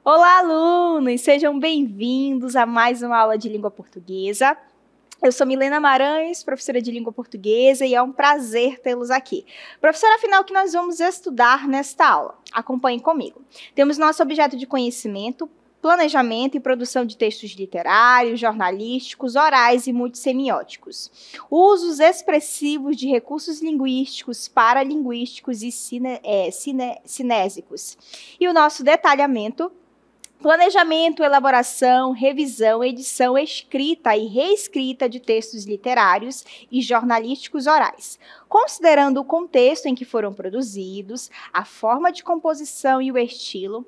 Olá, alunos! Sejam bem-vindos a mais uma aula de língua portuguesa. Eu sou Milena Maranhos, professora de língua portuguesa, e é um prazer tê-los aqui. Professora, afinal, o que nós vamos estudar nesta aula? Acompanhem comigo. Temos nosso objeto de conhecimento, planejamento e produção de textos literários, jornalísticos, orais e multissemióticos. Usos expressivos de recursos linguísticos, paralinguísticos e cinésicos. E o nosso detalhamento: planejamento, elaboração, revisão, edição, escrita e reescrita de textos literários e jornalísticos orais, considerando o contexto em que foram produzidos, a forma de composição e o estilo,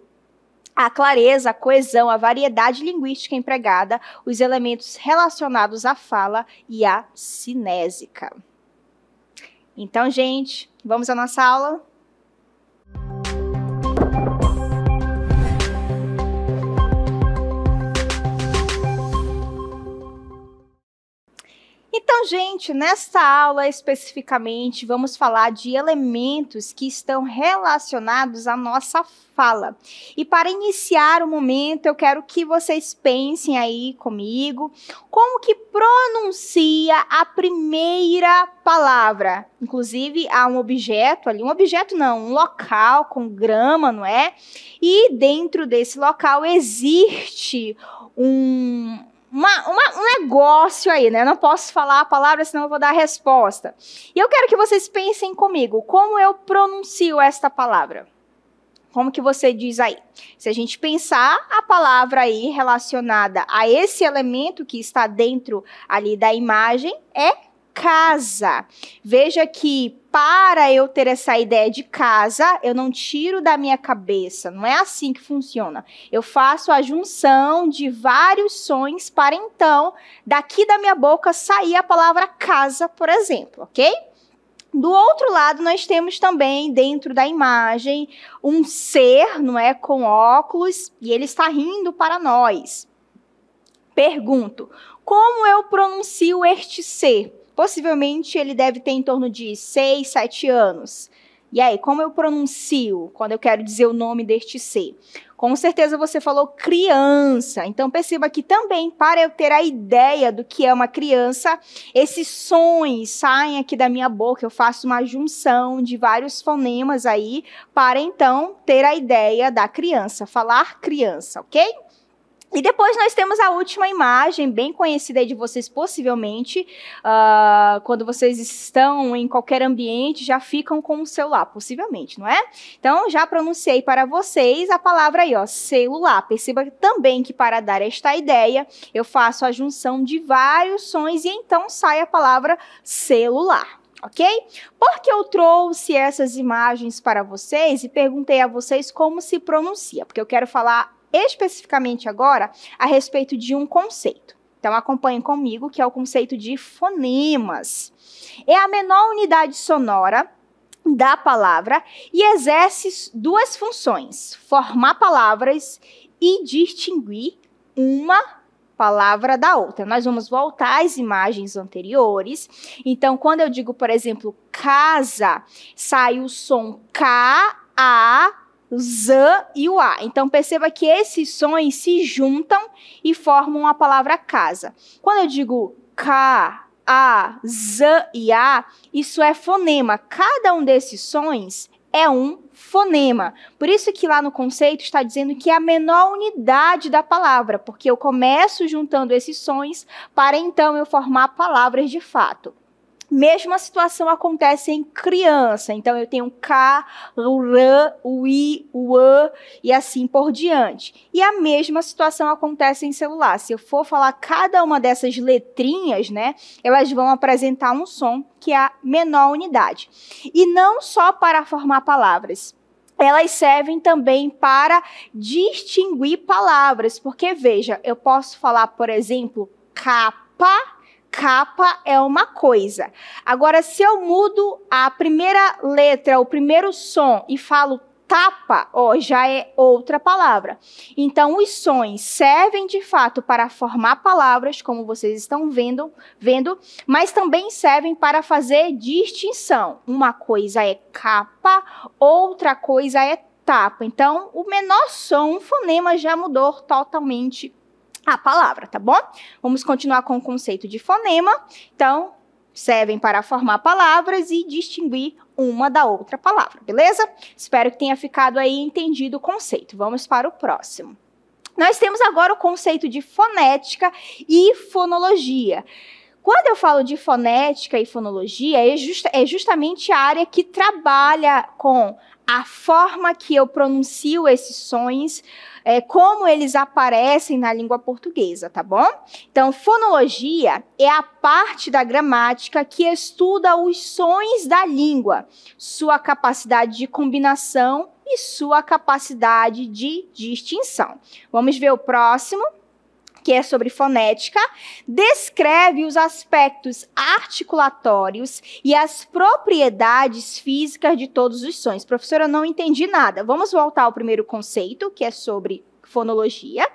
a clareza, a coesão, a variedade linguística empregada, os elementos relacionados à fala e à cinésica. Então, gente, vamos à nossa aula? Então, gente, nesta aula especificamente, vamos falar de elementos que estão relacionados à nossa fala. E para iniciar o momento, eu quero que vocês pensem aí comigo como que pronuncia a primeira palavra. Inclusive, há um objeto ali, um local com grama, não é? E dentro desse local existe um negócio aí, né? Eu não posso falar a palavra, senão eu vou dar a resposta. E eu quero que vocês pensem comigo, como eu pronuncio esta palavra? Como que você diz aí? Se a gente pensar a palavra aí relacionada a esse elemento que está dentro ali da imagem, é casa. Veja que para eu ter essa ideia de casa, eu não tiro da minha cabeça, não é assim que funciona. Eu faço a junção de vários sons para então, daqui da minha boca, sair a palavra casa, por exemplo, ok? Do outro lado, nós temos também, dentro da imagem, um ser, não é, com óculos, e ele está rindo para nós. Pergunto, como eu pronuncio este ser? Possivelmente ele deve ter em torno de 6, 7 anos. E aí, como eu pronuncio quando eu quero dizer o nome deste ser? Com certeza você falou criança. Então perceba que também, para eu ter a ideia do que é uma criança, esses sons saem aqui da minha boca, eu faço uma junção de vários fonemas aí, para então ter a ideia da criança, falar criança, ok? E depois nós temos a última imagem, bem conhecida aí de vocês, possivelmente, quando vocês estão em qualquer ambiente, já ficam com o celular, possivelmente, não é? Então, já pronunciei para vocês a palavra aí, ó, celular. Perceba também que para dar esta ideia, eu faço a junção de vários sons e então sai a palavra celular. Ok? Porque eu trouxe essas imagens para vocês e perguntei a vocês como se pronuncia, porque eu quero falar especificamente agora a respeito de um conceito. Então, acompanhem comigo, que é o conceito de fonemas. É a menor unidade sonora da palavra e exerce duas funções: formar palavras e distinguir uma palavra da outra. Nós vamos voltar às imagens anteriores. Então, quando eu digo, por exemplo, casa, sai o som K, A, Z e o A. Então, perceba que esses sons se juntam e formam a palavra casa. Quando eu digo K, A, Z e A, isso é fonema. Cada um desses sons é um fonema. Por isso que lá no conceito está dizendo que é a menor unidade da palavra, porque eu começo juntando esses sons para então eu formar palavras de fato. Mesma situação acontece em criança. Então, eu tenho K, o R, o I, o A e assim por diante. E a mesma situação acontece em celular. Se eu for falar cada uma dessas letrinhas, né, elas vão apresentar um som que é a menor unidade. E não só para formar palavras. Elas servem também para distinguir palavras. Porque, veja, eu posso falar, por exemplo, capa. Capa é uma coisa. Agora, se eu mudo a primeira letra, o primeiro som e falo tapa, já é outra palavra. Então, os sons servem de fato para formar palavras, como vocês estão vendo, mas também servem para fazer distinção. Uma coisa é capa, outra coisa é tapa. Então, o menor som, um fonema já mudou totalmente a palavra, tá bom? Vamos continuar com o conceito de fonema. Então, servem para formar palavras e distinguir uma da outra palavra, beleza? Espero que tenha ficado aí entendido o conceito. Vamos para o próximo. Nós temos agora o conceito de fonética e fonologia. Quando eu falo de fonética e fonologia, é justamente a área que trabalha com a forma que eu pronuncio esses sons, como eles aparecem na língua portuguesa, tá bom? Então, fonologia é a parte da gramática que estuda os sons da língua, sua capacidade de combinação e sua capacidade de distinção. Vamos ver o próximo, que é sobre fonética. Descreve os aspectos articulatórios e as propriedades físicas de todos os sons. Professora, eu não entendi nada. Vamos voltar ao primeiro conceito, que é sobre fonologia.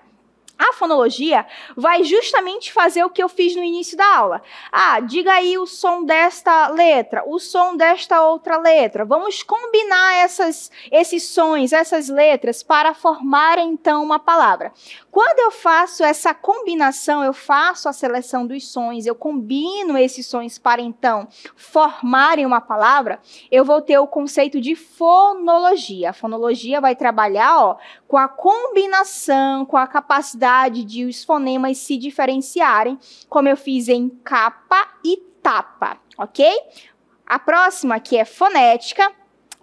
A fonologia vai justamente fazer o que eu fiz no início da aula. Diga aí o som desta letra, o som desta outra letra. Vamos combinar esses sons, essas letras, para formar, então, uma palavra. Quando eu faço essa combinação, eu faço a seleção dos sons, eu combino esses sons para, então, formarem uma palavra, eu vou ter o conceito de fonologia. A fonologia vai trabalhar, com a combinação, com a capacidade de os fonemas se diferenciarem, como eu fiz em capa e tapa, ok? A próxima, que é fonética,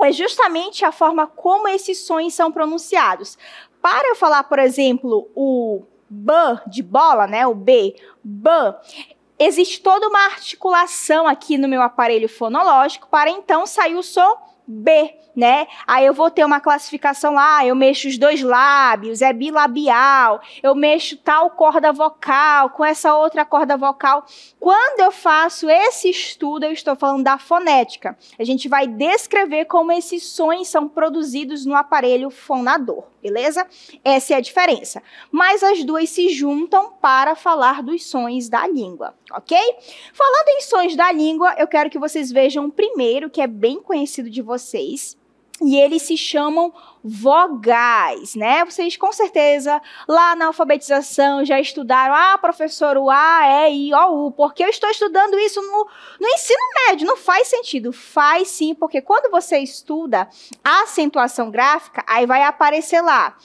é justamente a forma como esses sons são pronunciados. Para eu falar, por exemplo, o B de bola, né, o B, existe toda uma articulação aqui no meu aparelho fonológico para então sair o som B, né? Aí eu vou ter uma classificação lá, eu mexo os dois lábios, é bilabial, eu mexo tal corda vocal com essa outra corda vocal. Quando eu faço esse estudo, eu estou falando da fonética. A gente vai descrever como esses sons são produzidos no aparelho fonador, beleza? Essa é a diferença. Mas as duas se juntam para falar dos sons da língua, ok? Falando em sons da língua, eu quero que vocês vejam o primeiro, que é bem conhecido de vocês, e eles se chamam vogais, né? Vocês, com certeza, lá na alfabetização já estudaram, professor, o A, E, I, O, U, porque eu estou estudando isso no ensino médio. Não faz sentido. Faz sim, porque quando você estuda a acentuação gráfica, aí vai aparecer lá.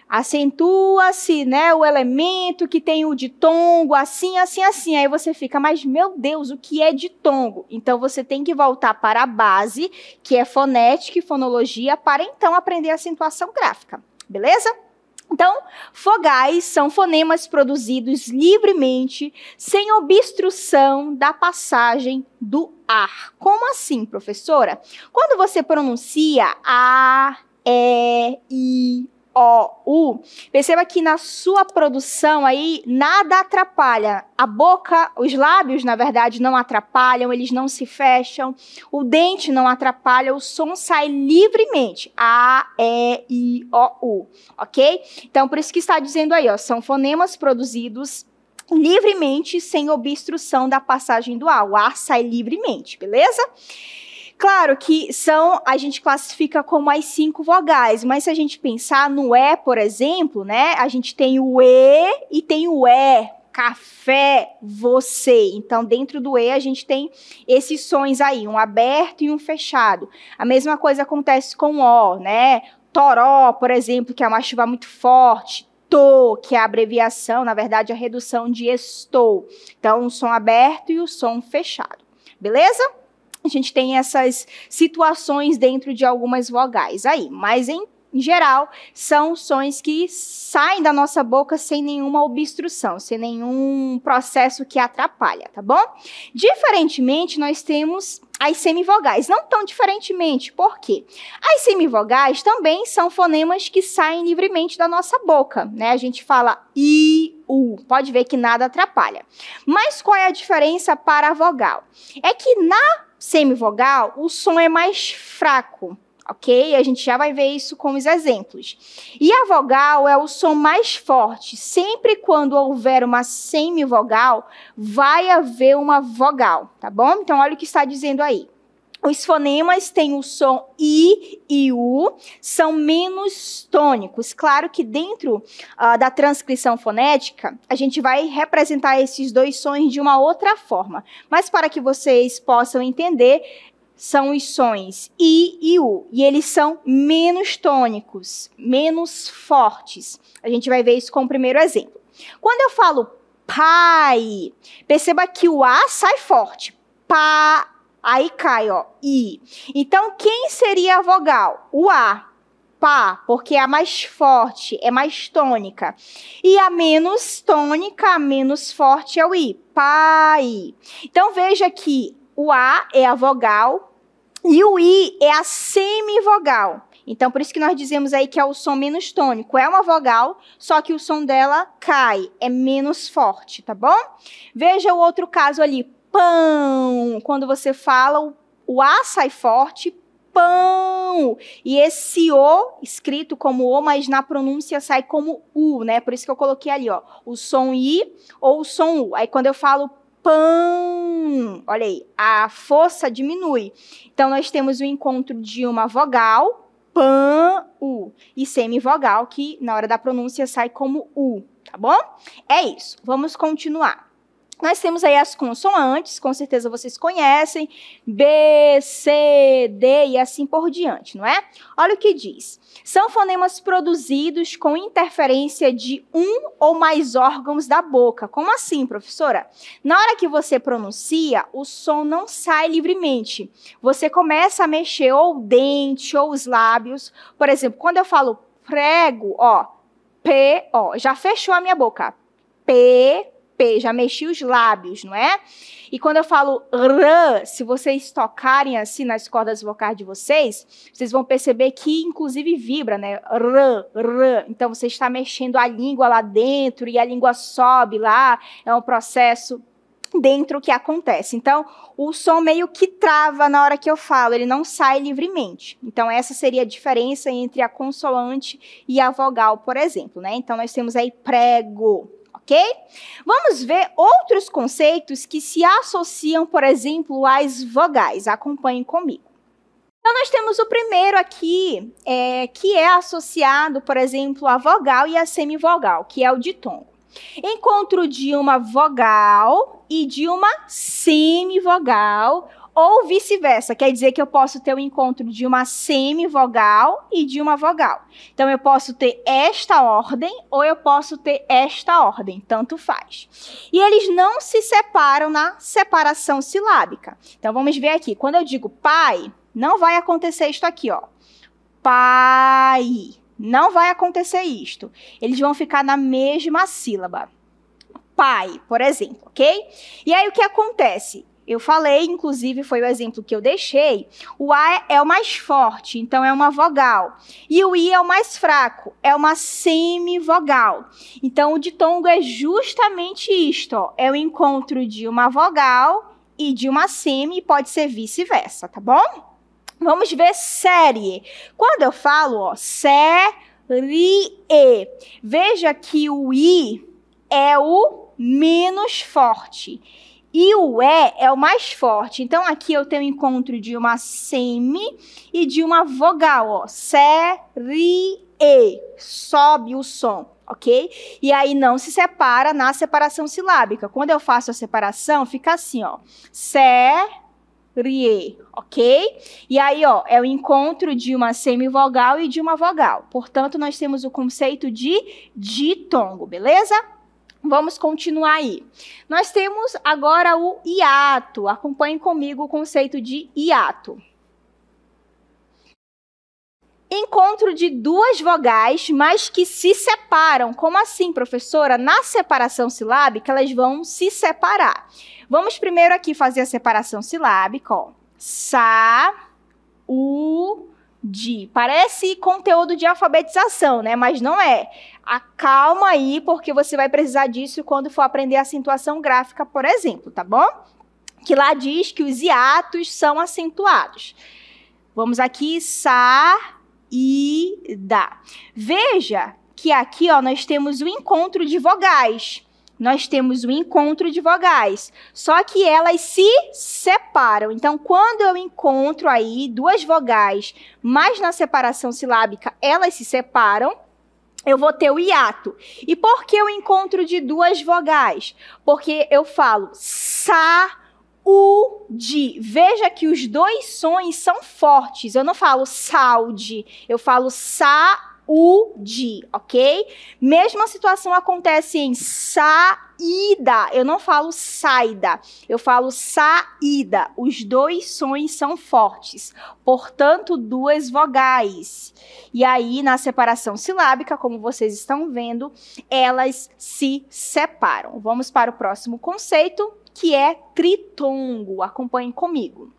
Acentua-se, né, o elemento que tem o ditongo, assim, assim, assim. Aí você fica, mas meu Deus, o que é ditongo? Então você tem que voltar para a base, que é fonética e fonologia, para então aprender a acentuação gráfica, beleza? Então, vogais são fonemas produzidos livremente, sem obstrução da passagem do ar. Como assim, professora? Quando você pronuncia A, E, I, O, U, perceba que na sua produção aí nada atrapalha. A boca, os lábios, na verdade, não atrapalham, eles não se fecham, o dente não atrapalha, o som sai livremente. A, E, I, O, U, ok? Então, por isso que está dizendo aí, são fonemas produzidos livremente, sem obstrução da passagem do ar. O ar sai livremente, beleza? Claro que a gente classifica como as 5 vogais, mas se a gente pensar no E, por exemplo, né, a gente tem o E e tem o E, café, você. Então, dentro do E, a gente tem esses sons aí, um aberto e um fechado. A mesma coisa acontece com o, né, toró, por exemplo, que é uma chuva muito forte, tô, que é a abreviação, na verdade, a redução de estou. Então, o som aberto e o som fechado, beleza? A gente tem essas situações dentro de algumas vogais aí, mas em geral são sons que saem da nossa boca sem nenhuma obstrução, sem nenhum processo que atrapalha, tá bom? Diferentemente, nós temos as semivogais, não tão diferentemente, por quê? As semivogais também são fonemas que saem livremente da nossa boca, né? A gente fala I, U, pode ver que nada atrapalha. Mas qual é a diferença para a vogal? É que na semivogal, o som é mais fraco, ok? A gente já vai ver isso com os exemplos. E a vogal é o som mais forte. Sempre quando houver uma semivogal, vai haver uma vogal, tá bom? Então, olha o que está dizendo aí. os fonemas têm o som I e U, são menos tônicos. Claro que dentro da transcrição fonética, a gente vai representar esses dois sons de uma outra forma. Mas para que vocês possam entender, são os sons I e U. E eles são menos tônicos, menos fortes. A gente vai ver isso com o primeiro exemplo. Quando eu falo pai, perceba que o A sai forte. Pá. Aí cai, ó, I. Então, quem seria a vogal? O A. Pá, porque é a mais forte, é mais tônica. E a menos tônica, a menos forte é o I. Pai. Então, veja que o A é a vogal e o I é a semivogal. Então, por isso que nós dizemos aí que é o som menos tônico. É uma vogal, só que o som dela cai, é menos forte, tá bom? Veja o outro caso ali. Pão. Quando você fala, o A sai forte, pão. E esse O, escrito como O, mas na pronúncia sai como U, né? Por isso que eu coloquei ali, ó, o som I ou o som U. Aí quando eu falo pão, olha aí, a força diminui. Então, nós temos o encontro de uma vogal, pão, U, e semivogal, que na hora da pronúncia sai como U, tá bom? É isso. Vamos continuar. Nós temos aí as consoantes, com certeza vocês conhecem, B, C, D e assim por diante, não é? Olha o que diz. São fonemas produzidos com interferência de um ou mais órgãos da boca. Como assim, professora? Na hora que você pronuncia, o som não sai livremente. Você começa a mexer ou o dente ou os lábios. Por exemplo, quando eu falo prego, ó, P, ó, já fechou a minha boca. P, já mexi os lábios, não é? E quando eu falo r, se vocês tocarem assim nas cordas vocais de vocês, vocês vão perceber que inclusive vibra, né? R. Então você está mexendo a língua lá dentro e a língua sobe lá, é um processo dentro que acontece. Então, o som meio que trava na hora que eu falo, ele não sai livremente. Então, essa seria a diferença entre a consoante e a vogal, por exemplo, né? Então, nós temos aí prego. Ok? Vamos ver outros conceitos que se associam, por exemplo, às vogais. Acompanhem comigo. Então, nós temos o primeiro aqui, que é associado, por exemplo, à vogal e à semivogal, que é o ditongo. Encontro de uma vogal e de uma semivogal, ou vice-versa, quer dizer que eu posso ter o encontro de uma semivogal e de uma vogal. Então, eu posso ter esta ordem ou eu posso ter esta ordem, tanto faz. E eles não se separam na separação silábica. Então, vamos ver aqui. Quando eu digo pai, não vai acontecer isto aqui, ó. Pai. Não vai acontecer isto. Eles vão ficar na mesma sílaba. Pai, por exemplo, ok? E aí, o que acontece? Eu falei, inclusive, foi o exemplo que eu deixei, o A é o mais forte, então é uma vogal. E o I é o mais fraco, é uma semivogal. Então, o ditongo é justamente isto, ó, é o encontro de uma vogal e de uma semi, pode ser vice-versa, tá bom? Vamos ver série. Quando eu falo, ó, série, veja que o I é o menos forte. E o E é o mais forte. Então, aqui eu tenho o encontro de uma semi e de uma vogal, ó. Série. Sobe o som, ok? E aí não se separa na separação silábica. Quando eu faço a separação, fica assim, ó. Série, ok? E aí, ó, é o encontro de uma semivogal e de uma vogal. Portanto, nós temos o conceito de ditongo, beleza? Vamos continuar aí. Nós temos agora o hiato. Acompanhem comigo o conceito de hiato. Encontro de duas vogais, mas que se separam. Como assim, professora? Na separação silábica, elas vão se separar. Vamos primeiro aqui fazer a separação silábica, ó. Sa, u, di. Parece conteúdo de alfabetização, né? Mas não é. Acalma aí, porque você vai precisar disso quando for aprender acentuação gráfica, por exemplo, tá bom? Que lá diz que os hiatos são acentuados. Vamos aqui, sa, i, da. Veja que aqui, ó, nós temos o encontro de vogais. nós temos o encontro de vogais, só que elas se separam. Então, quando eu encontro aí duas vogais, mas na separação silábica elas se separam, eu vou ter o hiato. E por que o encontro de duas vogais? Porque eu falo saúde. Veja que os dois sons são fortes. Eu não falo saúde, eu falo saúde, ok? Mesma situação acontece em saída. Eu não falo saída, eu falo saída. Os dois sons são fortes, portanto, duas vogais. E aí, na separação silábica, como vocês estão vendo, elas se separam. Vamos para o próximo conceito, que é tritongo. Acompanhem comigo.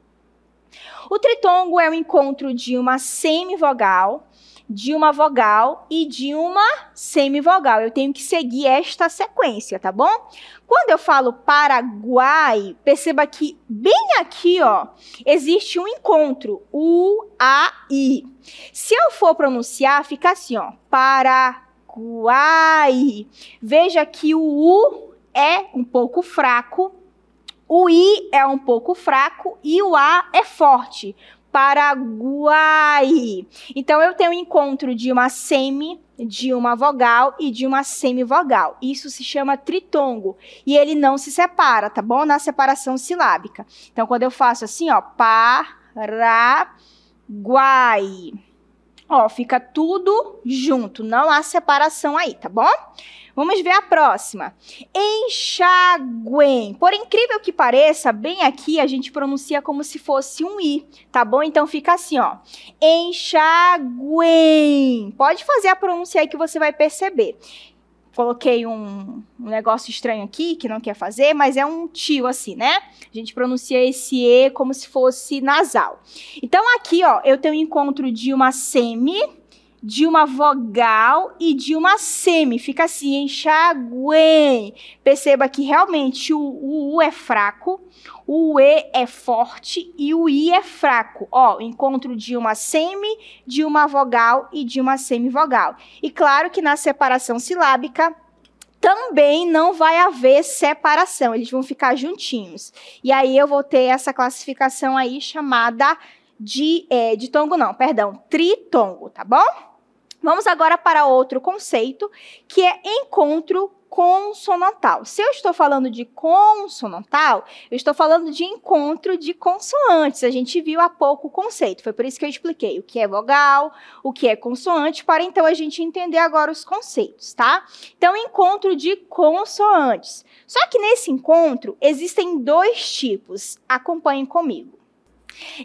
O tritongo é o encontro de uma semivogal, de uma vogal e de uma semivogal. Eu tenho que seguir esta sequência, tá bom? Quando eu falo Paraguai, perceba que bem aqui, ó, existe um encontro, U, A, I. Se eu for pronunciar, fica assim, ó, Paraguai. Veja que o U é um pouco fraco, o I é um pouco fraco e o A é forte. Paraguai. Então, eu tenho um encontro de uma semi, de uma vogal e de uma semivogal. Isso se chama tritongo. E ele não se separa, tá bom? Na separação silábica. Então, quando eu faço assim, ó, Paraguai. Ó, fica tudo junto, não há separação aí, tá bom? Vamos ver a próxima. Enxaguem. Por incrível que pareça, bem aqui a gente pronuncia como se fosse um I, tá bom? Então fica assim, ó. Enxaguem. Pode fazer a pronúncia aí que você vai perceber. Coloquei um negócio estranho aqui, que não quer fazer, mas é um tio assim, né? A gente pronuncia esse E como se fosse nasal. Então aqui, ó, eu tenho um encontro de uma semi, de uma vogal e de uma semi. Fica assim, enxaguem. Perceba que realmente o U é fraco, o E é forte e o I é fraco. Ó, encontro de uma semi, de uma vogal e de uma semivogal. E claro que na separação silábica também não vai haver separação, eles vão ficar juntinhos. E aí eu vou ter essa classificação aí chamada de tritongo, tá bom? Vamos agora para outro conceito, que é encontro consonantal. Se eu estou falando de consonantal, eu estou falando de encontro de consoantes. A gente viu há pouco o conceito, foi por isso que eu expliquei o que é vogal, o que é consoante, para então a gente entender agora os conceitos, tá? Então, encontro de consoantes. Só que nesse encontro existem dois tipos. Acompanhem comigo.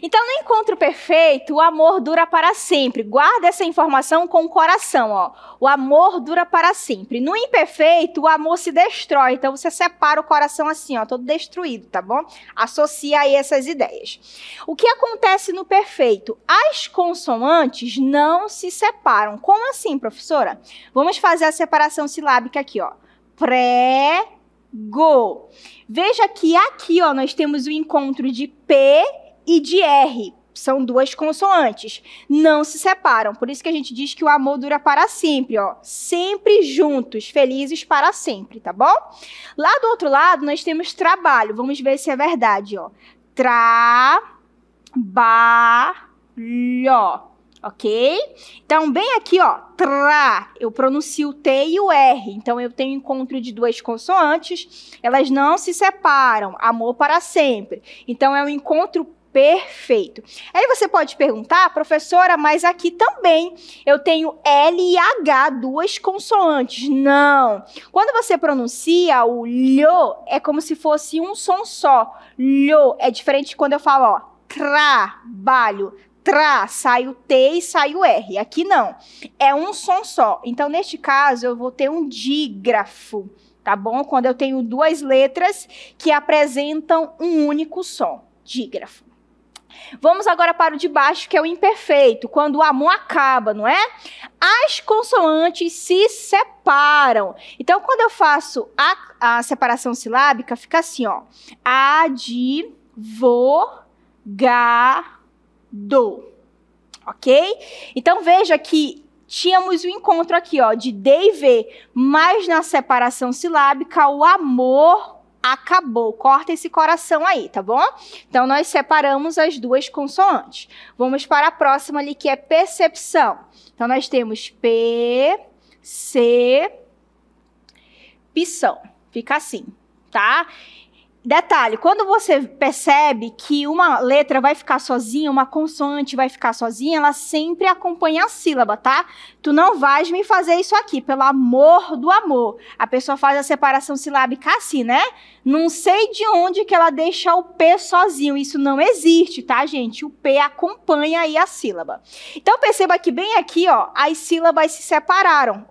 Então, no encontro perfeito, o amor dura para sempre. Guarda essa informação com o coração, ó. O amor dura para sempre. No imperfeito, o amor se destrói. Então, você separa o coração assim, ó, todo destruído, tá bom? Associa aí essas ideias. O que acontece no perfeito? As consoantes não se separam. Como assim, professora? Vamos fazer a separação silábica aqui, ó. Prego. Veja que aqui, ó, nós temos o encontro de P e de R, são duas consoantes, não se separam, por isso que a gente diz que o amor dura para sempre, ó, sempre juntos, felizes para sempre, tá bom? Lá do outro lado, nós temos trabalho, vamos ver se é verdade, ó, trabalho, ok? Então, bem aqui, ó, eu pronuncio o T e o R, então eu tenho encontro de duas consoantes, elas não se separam, amor para sempre, então é um encontro perfeito. Aí você pode perguntar, professora, mas aqui também eu tenho L e H, duas consoantes. Não. Quando você pronuncia o lho, é como se fosse um som só. Lho é diferente de quando eu falo, ó, trabalho. Sai o T e sai o R. Aqui não. É um som só. Então, neste caso, eu vou ter um dígrafo, tá bom? Quando eu tenho duas letras que apresentam um único som. Dígrafo. Vamos agora para o de baixo, que é o imperfeito, quando o amor acaba, não é? As consoantes se separam. Então, quando eu faço a separação silábica, fica assim, ó. Advogado. Ok? Então, veja que tínhamos o encontro aqui, ó, de D e V, mas na separação silábica o amor acabou. Corta esse coração aí, tá bom? Então, nós separamos as duas consoantes. Vamos para a próxima ali, que é percepção. Então, nós temos P, C, pção. Fica assim, tá? Detalhe, quando você percebe que uma letra vai ficar sozinha, uma consoante vai ficar sozinha, ela sempre acompanha a sílaba, tá? Tu não vais me fazer isso aqui, pelo amor do amor. A pessoa faz a separação silábica assim, né? Não sei de onde que ela deixa o P sozinho, isso não existe, tá, gente? O P acompanha aí a sílaba. Então, perceba que bem aqui, ó, as sílabas se separaram,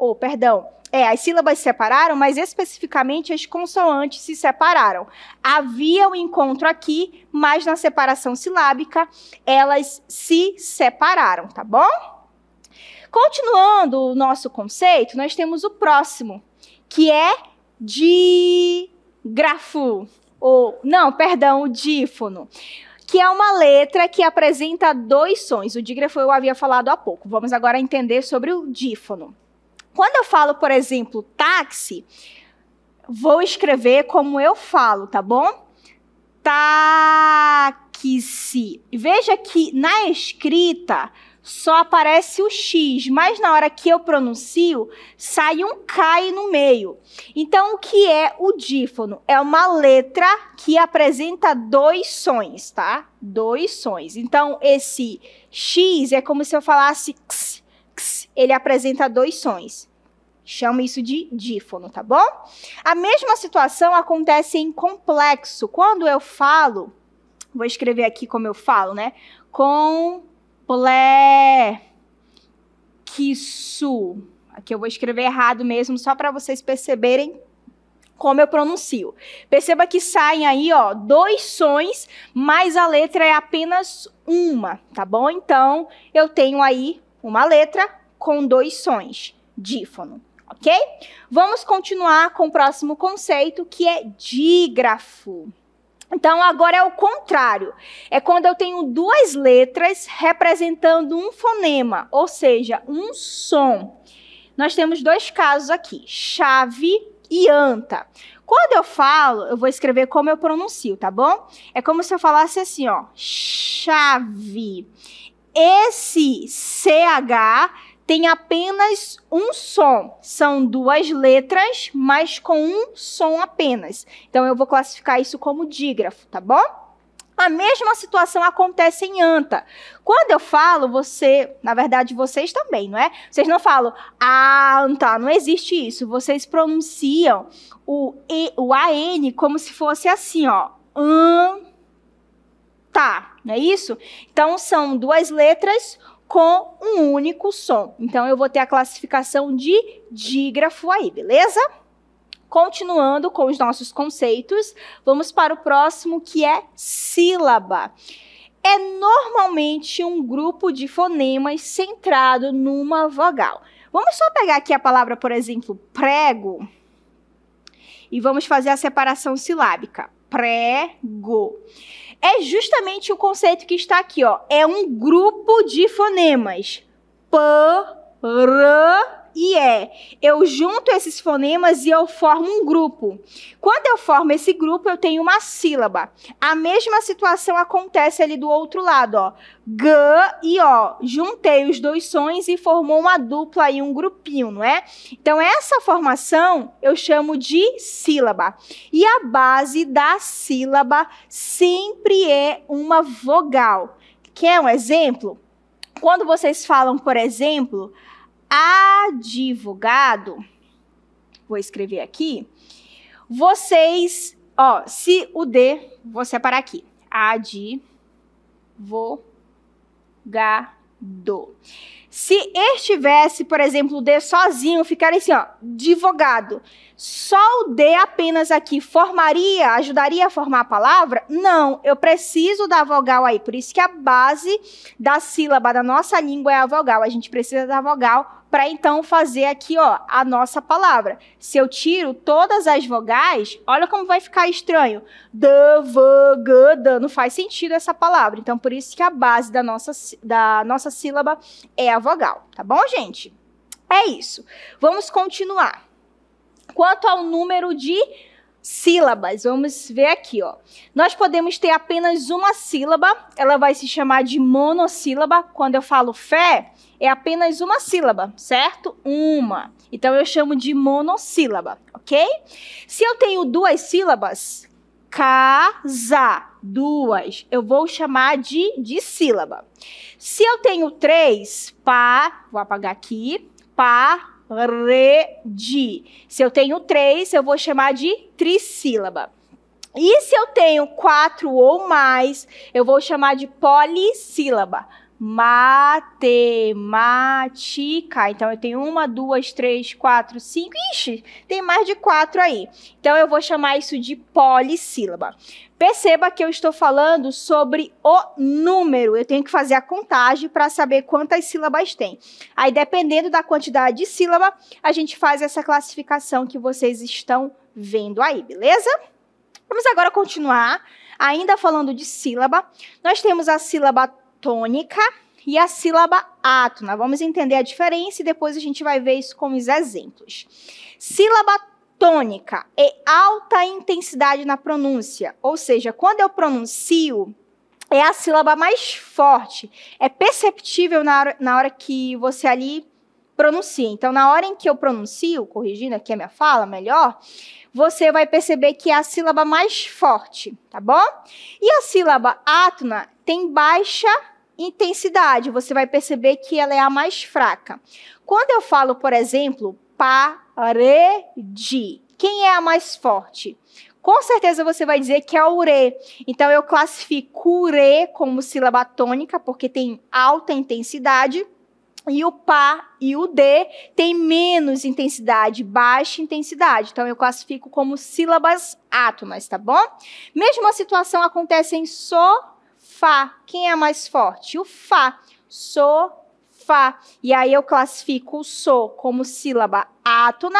as sílabas se separaram, mas especificamente as consoantes se separaram. Havia um encontro aqui, mas na separação silábica elas se separaram, tá bom? Continuando o nosso conceito, nós temos o próximo, que é dígrafo, o dífono, que é uma letra que apresenta dois sons. O dígrafo eu havia falado há pouco. Vamos agora entender sobre o dífono. Quando eu falo, por exemplo, táxi, vou escrever como eu falo, tá bom? Táxi. Veja que na escrita só aparece o X, mas na hora que eu pronuncio, sai um K no meio. Então, o que é o dífono? É uma letra que apresenta dois sons, tá? Dois sons. Então, esse X é como se eu falasse x, x. Ele apresenta dois sons. Chamo isso de dífono, tá bom? A mesma situação acontece em complexo. Quando eu falo, vou escrever aqui como eu falo, né? Complexo. Aqui eu vou escrever errado mesmo, só para vocês perceberem como eu pronuncio. Perceba que saem aí, ó, dois sons, mas a letra é apenas uma, tá bom? Então, eu tenho aí uma letra com dois sons, dífono. Ok? Vamos continuar com o próximo conceito, que é dígrafo. Então, agora é o contrário. É quando eu tenho duas letras representando um fonema, ou seja, um som. Nós temos dois casos aqui, chave e anta. Quando eu falo, eu vou escrever como eu pronuncio, tá bom? É como se eu falasse assim, ó, chave. Esse CH tem apenas um som. São duas letras, mas com um som apenas. Então, eu vou classificar isso como dígrafo, tá bom? A mesma situação acontece em anta. Quando eu falo, na verdade, vocês também, não é? Vocês não falam anta, não existe isso. Vocês pronunciam o AN como se fosse assim, ó. Anta, não é isso? Então, são duas letras com um único som. Então, eu vou ter a classificação de dígrafo aí, beleza? Continuando com os nossos conceitos, vamos para o próximo, que é sílaba. É normalmente um grupo de fonemas centrado numa vogal. Vamos só pegar aqui a palavra, por exemplo, prego, e vamos fazer a separação silábica. Prego. É justamente o conceito que está aqui, ó. É um grupo de fonemas. P, R e E. Eu junto esses fonemas e eu formo um grupo. Quando eu formo esse grupo, eu tenho uma sílaba. A mesma situação acontece ali do outro lado, ó. G e O. Juntei os dois sons e formou uma dupla aí, um grupinho, não é? Então, essa formação eu chamo de sílaba. E a base da sílaba sempre é uma vogal. Quer um exemplo? Quando vocês falam, por exemplo, advogado, vou escrever aqui, vocês, ó, se o D, vou separar aqui, advogado. Se estivesse, por exemplo, o D sozinho, ficaria assim, ó, advogado. Só o D apenas aqui ajudaria a formar a palavra? Não, eu preciso da vogal aí. Por isso que a base da sílaba da nossa língua é a vogal. A gente precisa da vogal para então fazer aqui, ó, a nossa palavra. Se eu tiro todas as vogais, olha como vai ficar estranho. D, V, G, D, não faz sentido essa palavra. Então, por isso que a base da nossa sílaba é a vogal, tá bom, gente? É isso. Vamos continuar. Quanto ao número de sílabas, vamos ver aqui, ó. Nós podemos ter apenas uma sílaba, ela vai se chamar de monossílaba. Quando eu falo fé, é apenas uma sílaba, certo? Uma. Então, eu chamo de monossílaba, ok? Se eu tenho duas sílabas, casa, duas, eu vou chamar de dissílaba. Se eu tenho três, vou apagar aqui, parede. Se eu tenho três, eu vou chamar de trissílaba. E se eu tenho 4 ou mais, eu vou chamar de polissílaba. Matemática. Então, eu tenho 1, 2, 3, 4, 5. Ixi, tem mais de 4 aí. Então, eu vou chamar isso de polissílaba. Perceba que eu estou falando sobre o número. Eu tenho que fazer a contagem para saber quantas sílabas tem. Aí, dependendo da quantidade de sílaba, a gente faz essa classificação que vocês estão vendo aí, beleza? Vamos agora continuar, ainda falando de sílaba. Nós temos a sílaba tônica e a sílaba átona. Vamos entender a diferença e depois a gente vai ver isso com os exemplos. Sílaba tônica é alta intensidade na pronúncia, ou seja, quando eu pronuncio, é a sílaba mais forte. É perceptível na hora que você ali pronuncia. Então, na hora em que eu pronuncio, corrigindo aqui a minha fala melhor, você vai perceber que é a sílaba mais forte, tá bom? E a sílaba átona tem baixa intensidade, você vai perceber que ela é a mais fraca. Quando eu falo, por exemplo, parede, quem é a mais forte? Com certeza você vai dizer que é o re. Então, eu classifico o re como sílaba tônica, porque tem alta intensidade. E o pá e o d tem menos intensidade, baixa intensidade. Então, eu classifico como sílabas átonas, tá bom? Mesma situação acontece em so, fá. Quem é mais forte? O fá. So, fá. E aí, eu classifico o so como sílaba átona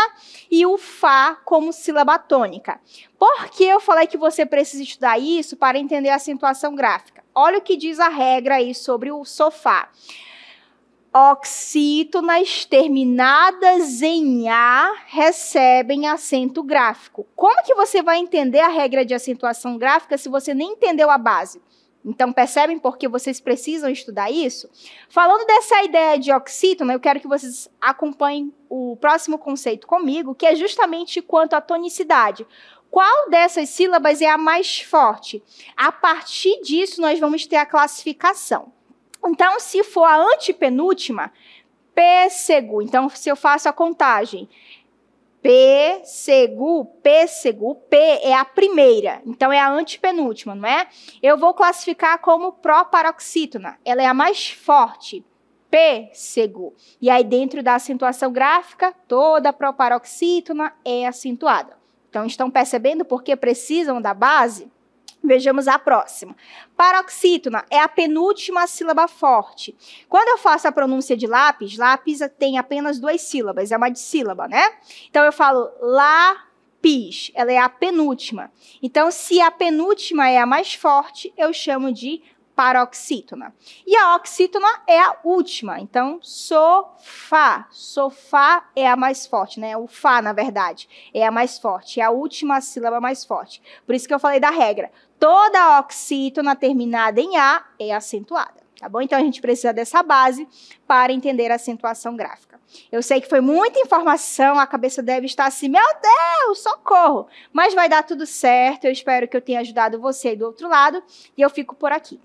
e o fá como sílaba tônica. Por que eu falei que você precisa estudar isso para entender a acentuação gráfica? Olha o que diz a regra aí sobre o sofá. Oxítonas terminadas em A recebem acento gráfico. Como que você vai entender a regra de acentuação gráfica se você nem entendeu a base? Então, percebem por que vocês precisam estudar isso? Falando dessa ideia de oxítona, eu quero que vocês acompanhem o próximo conceito comigo, que é justamente quanto à tonicidade. Qual dessas sílabas é a mais forte? A partir disso, nós vamos ter a classificação. Então, se for a antepenúltima, pêssego. Então, se eu faço a contagem, pêssego, pêssego, P é a primeira. Então, é a antepenúltima, não é? Eu vou classificar como proparoxítona. Ela é a mais forte. Pêssego. E aí, dentro da acentuação gráfica, toda proparoxítona é acentuada. Então, estão percebendo por que precisam da base? Vejamos a próxima. Paroxítona é a penúltima sílaba forte. Quando eu faço a pronúncia de lápis, lápis tem apenas 2 sílabas, é uma dissílaba, né? Então, eu falo lápis, ela é a penúltima. Então, se a penúltima é a mais forte, eu chamo de paroxítona. E a oxítona é a última. Então, sofá. Sofá é a mais forte, né? O fá, na verdade, é a mais forte. É a última sílaba mais forte. Por isso que eu falei da regra. Toda oxítona terminada em A é acentuada. Tá bom? Então, a gente precisa dessa base para entender a acentuação gráfica. Eu sei que foi muita informação, a cabeça deve estar assim, meu Deus, socorro! Mas vai dar tudo certo, eu espero que eu tenha ajudado você aí do outro lado, e eu fico por aqui.